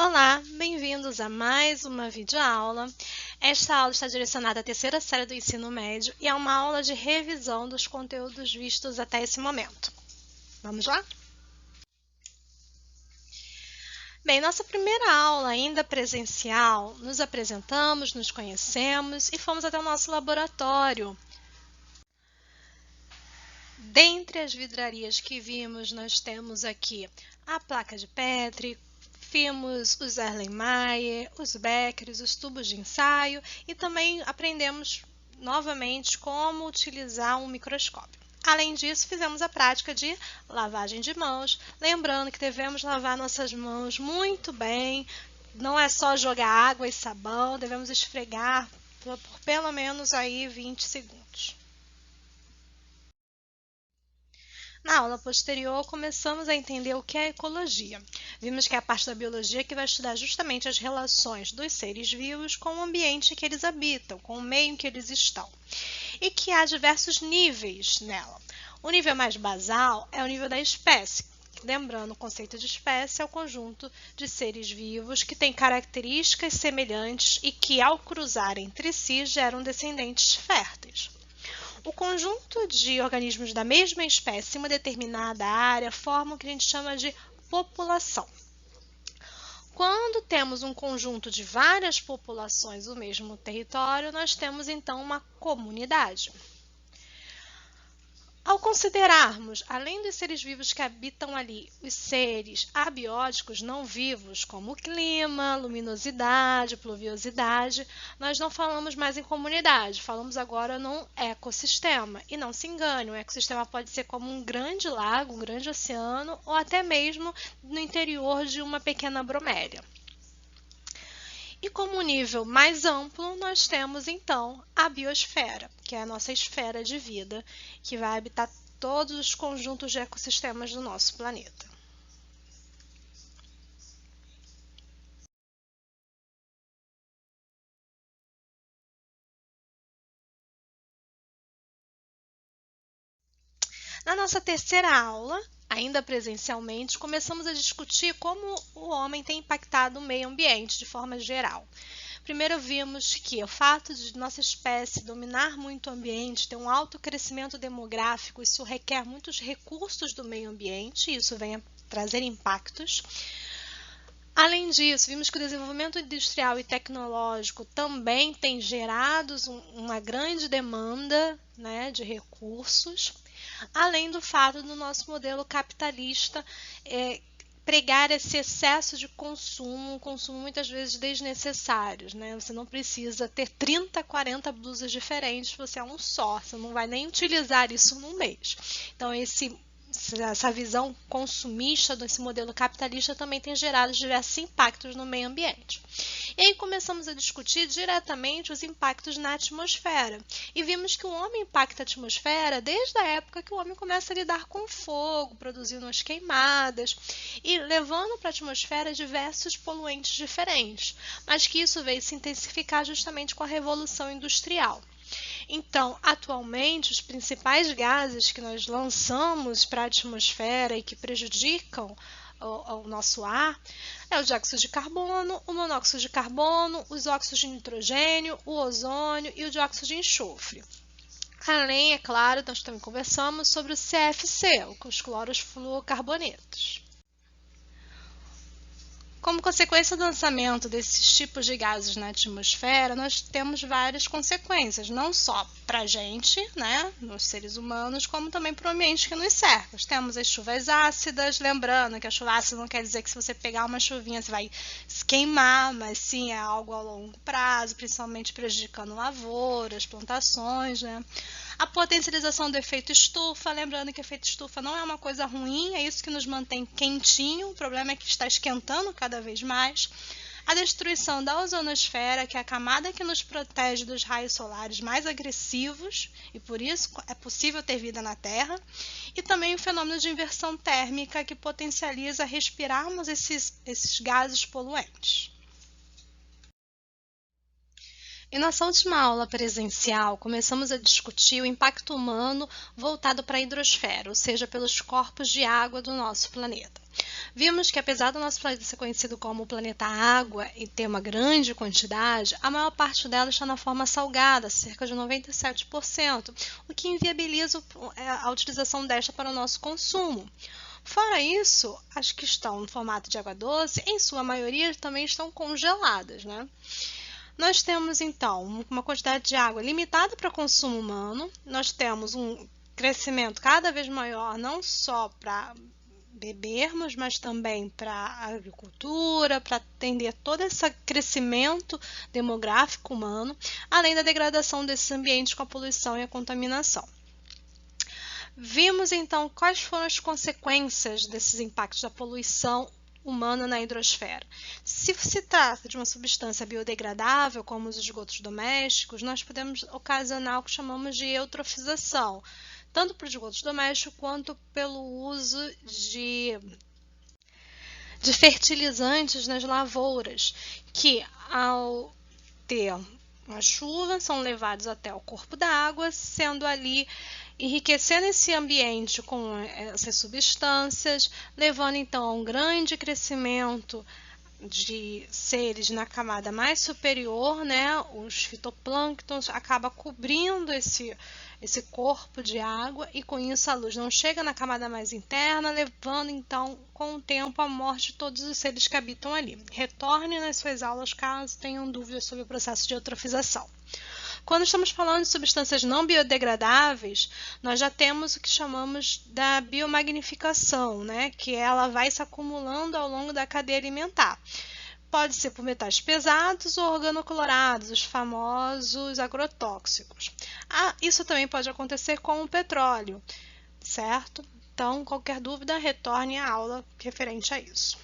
Olá, bem-vindos a mais uma videoaula. Esta aula está direcionada à terceira série do ensino médio e é uma aula de revisão dos conteúdos vistos até esse momento. Vamos lá? Bem, nossa primeira aula, ainda presencial, nos apresentamos, nos conhecemos e fomos até o nosso laboratório. Dentre as vidrarias que vimos, nós temos aqui a placa de Petri, vimos os Erlenmeyer, os Beckers, os tubos de ensaio e também aprendemos novamente como utilizar um microscópio. Além disso, fizemos a prática de lavagem de mãos, lembrando que devemos lavar nossas mãos muito bem, não é só jogar água e sabão, devemos esfregar por pelo menos aí 20 segundos. Na aula posterior, começamos a entender o que é ecologia. Vimos que é a parte da biologia que vai estudar justamente as relações dos seres vivos com o ambiente que eles habitam, com o meio em que eles estão, e que há diversos níveis nela. O nível mais basal é o nível da espécie. Lembrando, o conceito de espécie é o conjunto de seres vivos que têm características semelhantes e que, ao cruzar entre si, geram descendentes férteis. O conjunto de organismos da mesma espécie em uma determinada área forma o que a gente chama de população. Quando temos um conjunto de várias populações no mesmo território, nós temos então uma comunidade. Ao considerarmos, além dos seres vivos que habitam ali, os seres abióticos não vivos, como o clima, luminosidade, pluviosidade, nós não falamos mais em comunidade, falamos agora num ecossistema. E não se engane, o ecossistema pode ser como um grande lago, um grande oceano, ou até mesmo no interior de uma pequena bromélia. E como nível mais amplo, nós temos então a biosfera, que é a nossa esfera de vida, que vai habitar todos os conjuntos de ecossistemas do nosso planeta. Na nossa terceira aula, ainda presencialmente, começamos a discutir como o homem tem impactado o meio ambiente de forma geral. Primeiro vimos que o fato de nossa espécie dominar muito o ambiente, ter um alto crescimento demográfico, isso requer muitos recursos do meio ambiente, e isso vem a trazer impactos. Além disso, vimos que o desenvolvimento industrial e tecnológico também tem gerado uma grande demanda, né, de recursos, além do fato do nosso modelo capitalista pregar esse excesso de consumo, um consumo muitas vezes desnecessário, né? Você não precisa ter 30, 40 blusas diferentes, você é um só, você não vai nem utilizar isso num mês. Então, essa visão consumista desse modelo capitalista também tem gerado diversos impactos no meio ambiente. E aí começamos a discutir diretamente os impactos na atmosfera. E vimos que o homem impacta a atmosfera desde a época que o homem começa a lidar com o fogo, produzindo as queimadas e levando para a atmosfera diversos poluentes diferentes, mas que isso veio se intensificar justamente com a Revolução Industrial. Então, atualmente, os principais gases que nós lançamos para a atmosfera e que prejudicam o nosso ar é o dióxido de carbono, o monóxido de carbono, os óxidos de nitrogênio, o ozônio e o dióxido de enxofre. Além, é claro, nós também conversamos sobre o CFC, os clorofluorcarbonetos. Como consequência do lançamento desses tipos de gases na atmosfera, nós temos várias consequências, não só para a gente, né, nos seres humanos, como também para o ambiente que nos cerca. Temos as chuvas ácidas, lembrando que a chuva ácida não quer dizer que se você pegar uma chuvinha você vai se queimar, mas sim é algo a longo prazo, principalmente prejudicando lavouras, plantações, né? A potencialização do efeito estufa, lembrando que o efeito estufa não é uma coisa ruim, é isso que nos mantém quentinho, o problema é que está esquentando cada vez mais. A destruição da ozonosfera, que é a camada que nos protege dos raios solares mais agressivos, e por isso é possível ter vida na Terra. E também o fenômeno de inversão térmica, que potencializa respirarmos esses gases poluentes. Em nossa última aula presencial, começamos a discutir o impacto humano voltado para a hidrosfera, ou seja, pelos corpos de água do nosso planeta. Vimos que, apesar do nosso planeta ser conhecido como o planeta água e ter uma grande quantidade, a maior parte dela está na forma salgada, cerca de 97%, o que inviabiliza a utilização desta para o nosso consumo. Fora isso, as que estão no formato de água doce, em sua maioria, também estão congeladas, né? Nós temos, então, uma quantidade de água limitada para consumo humano, nós temos um crescimento cada vez maior, não só para bebermos, mas também para a agricultura, para atender todo esse crescimento demográfico humano, além da degradação desses ambientes com a poluição e a contaminação. Vimos, então, quais foram as consequências desses impactos da poluição humana na hidrosfera. Se se trata de uma substância biodegradável, como os esgotos domésticos, nós podemos ocasionar o que chamamos de eutrofização, tanto para os esgotos domésticos quanto pelo uso de fertilizantes nas lavouras, que ao ter uma chuva são levados até o corpo da água, sendo ali enriquecendo esse ambiente com essas substâncias, levando então a um grande crescimento de seres na camada mais superior, né? Os fitoplânctons acaba cobrindo esse corpo de água e com isso a luz não chega na camada mais interna, levando então com o tempo a morte de todos os seres que habitam ali. Retorne nas suas aulas caso tenham dúvidas sobre o processo de eutrofização. Quando estamos falando de substâncias não biodegradáveis, nós já temos o que chamamos da biomagnificação, né? Que ela vai se acumulando ao longo da cadeia alimentar. Pode ser por metais pesados ou organoclorados, os famosos agrotóxicos. Isso também pode acontecer com o petróleo, certo? Então, qualquer dúvida, retorne à aula referente a isso.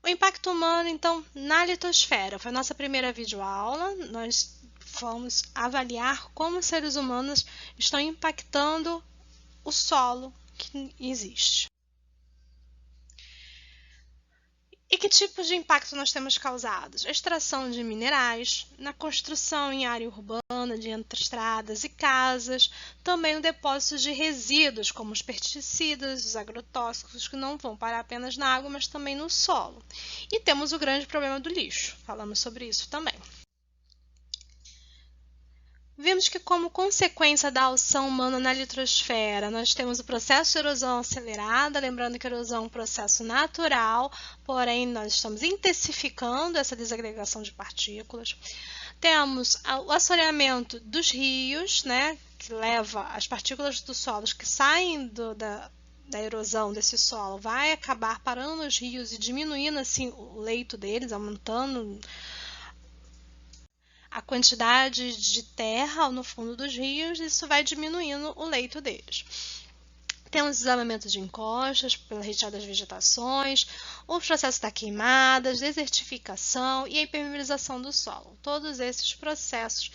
O impacto humano, então, na litosfera. Foi a nossa primeira videoaula. Nós vamos avaliar como os seres humanos estão impactando o solo que existe. E que tipos de impacto nós temos causados? A extração de minerais, na construção em área urbana, de estradas e casas, também no depósito de resíduos, como os pesticidas, os agrotóxicos, que não vão parar apenas na água, mas também no solo. E temos o grande problema do lixo, falamos sobre isso também. Vimos que, como consequência da ação humana na litosfera, nós temos o processo de erosão acelerada, lembrando que a erosão é um processo natural, porém nós estamos intensificando essa desagregação de partículas. Temos o assoreamento dos rios, né, que leva as partículas do solo que saem da erosão desse solo, vai acabar parando nos rios e diminuindo assim o leito deles, aumentando a quantidade de terra no fundo dos rios, isso vai diminuindo o leito deles. Temos desabamento de encostas pela retirada das vegetações, o processo da queimada, desertificação e a impermeabilização do solo. Todos esses processos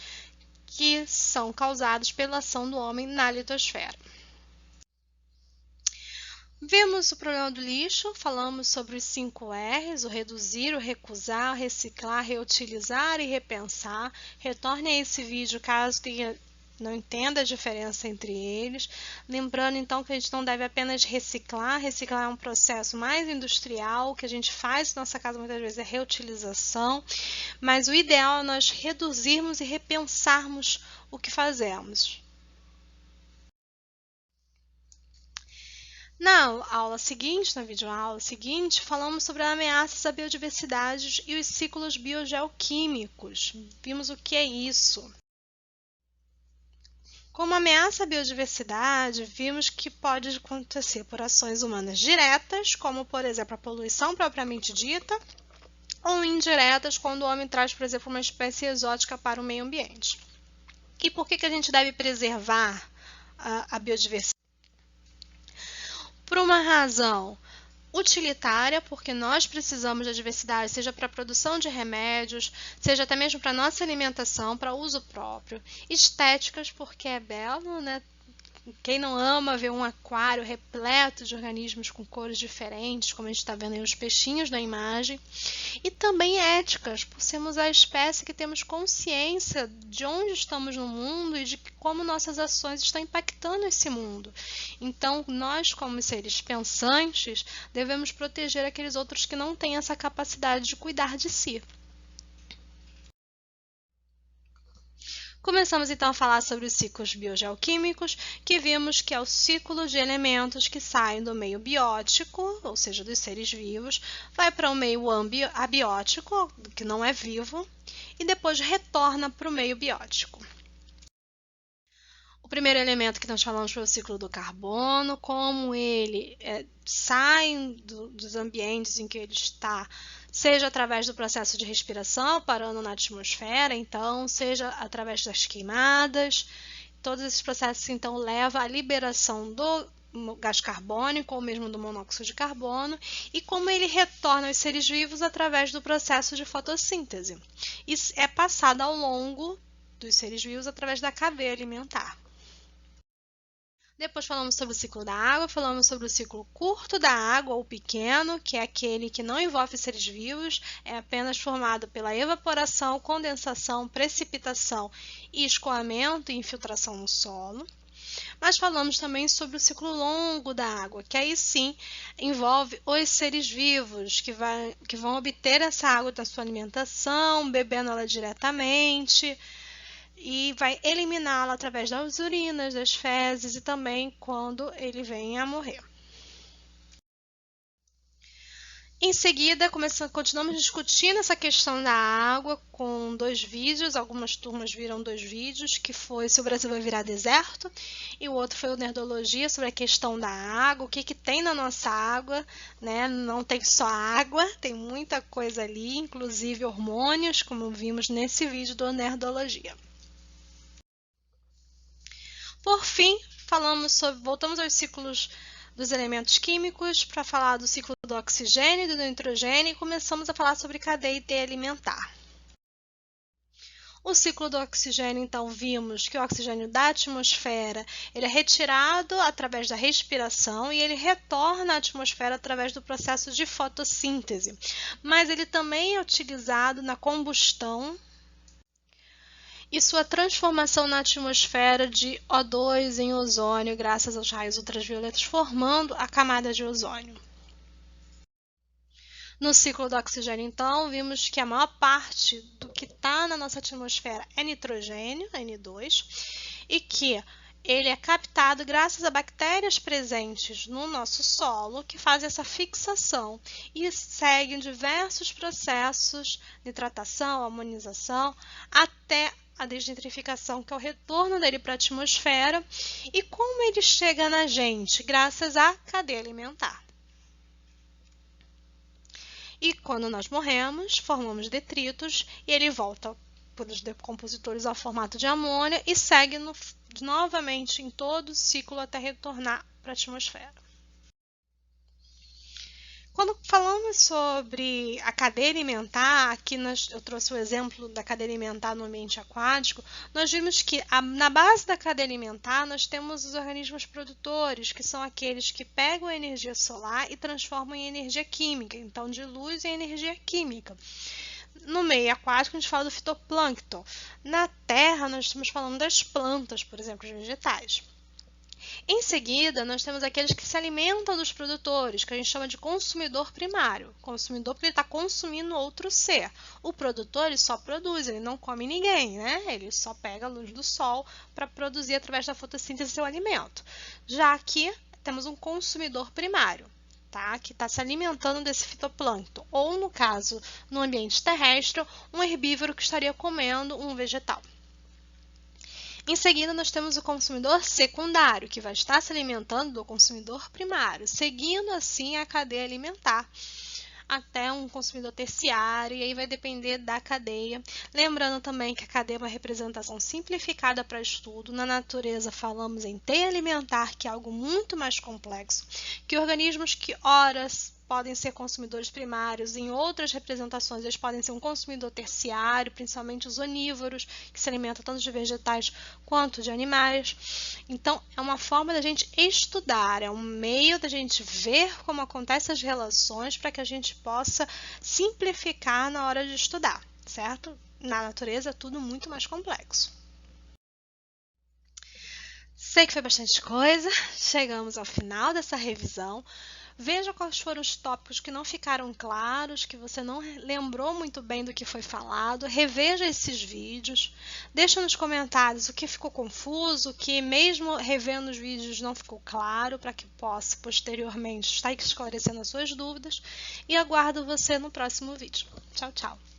que são causados pela ação do homem na litosfera. Vimos o problema do lixo, falamos sobre os 5 R's, o reduzir, o recusar, o reciclar, reutilizar e repensar. Retorne a esse vídeo caso não entenda a diferença entre eles. Lembrando então que a gente não deve apenas reciclar, reciclar é um processo mais industrial, o que a gente faz na nossa casa muitas vezes é reutilização, mas o ideal é nós reduzirmos e repensarmos o que fazemos. Na aula seguinte, na videoaula seguinte, falamos sobre ameaças à biodiversidade e os ciclos biogeoquímicos. Vimos o que é isso. Como ameaça à biodiversidade, vimos que pode acontecer por ações humanas diretas, como, por exemplo, a poluição propriamente dita, ou indiretas, quando o homem traz, por exemplo, uma espécie exótica para o meio ambiente. E por que a gente deve preservar a biodiversidade? Por uma razão utilitária, porque nós precisamos da diversidade, seja para a produção de remédios, seja até mesmo para a nossa alimentação, para uso próprio. Estéticas, porque é belo, né? Quem não ama ver um aquário repleto de organismos com cores diferentes, como a gente está vendo aí os peixinhos na imagem, e também éticas, por sermos a espécie que temos consciência de onde estamos no mundo e de como nossas ações estão impactando esse mundo. Então, nós, como seres pensantes, devemos proteger aqueles outros que não têm essa capacidade de cuidar de si. Começamos então a falar sobre os ciclos biogeoquímicos, que vimos que é o ciclo de elementos que saem do meio biótico, ou seja, dos seres vivos, vai para o meio abiótico, que não é vivo, e depois retorna para o meio biótico. O primeiro elemento que nós falamos foi o ciclo do carbono, como ele sai dos ambientes em que ele está, seja através do processo de respiração, parando na atmosfera, então, seja através das queimadas. Todos esses processos, então, levam à liberação do gás carbônico ou mesmo do monóxido de carbono, e como ele retorna aos seres vivos através do processo de fotossíntese. Isso é passado ao longo dos seres vivos através da cadeia alimentar. Depois falamos sobre o ciclo da água, falamos sobre o ciclo curto da água, ou pequeno, que é aquele que não envolve seres vivos, é apenas formado pela evaporação, condensação, precipitação e escoamento e infiltração no solo. Mas falamos também sobre o ciclo longo da água, que aí sim envolve os seres vivos, que vão obter essa água da sua alimentação, bebendo ela diretamente, e vai eliminá-la através das urinas, das fezes e também quando ele vem a morrer. Em seguida, continuamos discutindo essa questão da água com 2 vídeos. Algumas turmas viram 2 vídeos, que foi se o Brasil vai virar deserto, e o outro foi o Nerdologia, sobre a questão da água, o que tem na nossa água, né? Não tem só água, tem muita coisa ali, inclusive hormônios, como vimos nesse vídeo do Nerdologia. Por fim, voltamos aos ciclos dos elementos químicos para falar do ciclo do oxigênio e do nitrogênio, e começamos a falar sobre cadeia alimentar. O ciclo do oxigênio, então, vimos que o oxigênio da atmosfera ele é retirado através da respiração e ele retorna à atmosfera através do processo de fotossíntese, mas ele também é utilizado na combustão e sua transformação na atmosfera de O2 em ozônio, graças aos raios ultravioletas, formando a camada de ozônio. No ciclo do oxigênio, então, vimos que a maior parte do que está na nossa atmosfera é nitrogênio, N2, e que ele é captado graças a bactérias presentes no nosso solo, que fazem essa fixação e seguem diversos processos, nitratação, amonização, até a desnitrificação, que é o retorno dele para a atmosfera. E como ele chega na gente? Graças à cadeia alimentar. E quando nós morremos, formamos detritos e ele volta pelos decompositores ao formato de amônia e segue novamente em todo o ciclo até retornar para a atmosfera. Quando falamos sobre a cadeia alimentar, aqui eu trouxe o exemplo da cadeia alimentar no ambiente aquático, nós vimos que na base da cadeia alimentar nós temos os organismos produtores, que são aqueles que pegam a energia solar e transformam em energia química, então de luz em energia química. No meio aquático a gente fala do fitoplâncton. Na terra nós estamos falando das plantas, por exemplo, os vegetais. Em seguida, nós temos aqueles que se alimentam dos produtores, que a gente chama de consumidor primário. Consumidor porque ele está consumindo outro ser. O produtor ele só produz, ele não come ninguém, né? Ele só pega a luz do sol para produzir através da fotossíntese seu alimento. Já aqui temos um consumidor primário, tá? Que está se alimentando desse fitoplâncton. Ou, no caso, no ambiente terrestre, um herbívoro que estaria comendo um vegetal. Em seguida, nós temos o consumidor secundário, que vai estar se alimentando do consumidor primário, seguindo assim a cadeia alimentar até um consumidor terciário, e aí vai depender da cadeia. Lembrando também que a cadeia é uma representação simplificada para estudo. Na natureza falamos em teia alimentar, que é algo muito mais complexo, que organismos que ora podem ser consumidores primários, em outras representações eles podem ser um consumidor terciário, principalmente os onívoros, que se alimentam tanto de vegetais quanto de animais. Então, é uma forma da gente estudar, é um meio da gente ver como acontecem as relações para que a gente possa simplificar na hora de estudar, certo? Na natureza é tudo muito mais complexo. Sei que foi bastante coisa, chegamos ao final dessa revisão. Veja quais foram os tópicos que não ficaram claros, que você não lembrou muito bem do que foi falado. Reveja esses vídeos. Deixa nos comentários o que ficou confuso, o que mesmo revendo os vídeos não ficou claro, para que possa posteriormente estar esclarecendo as suas dúvidas. E aguardo você no próximo vídeo. Tchau, tchau!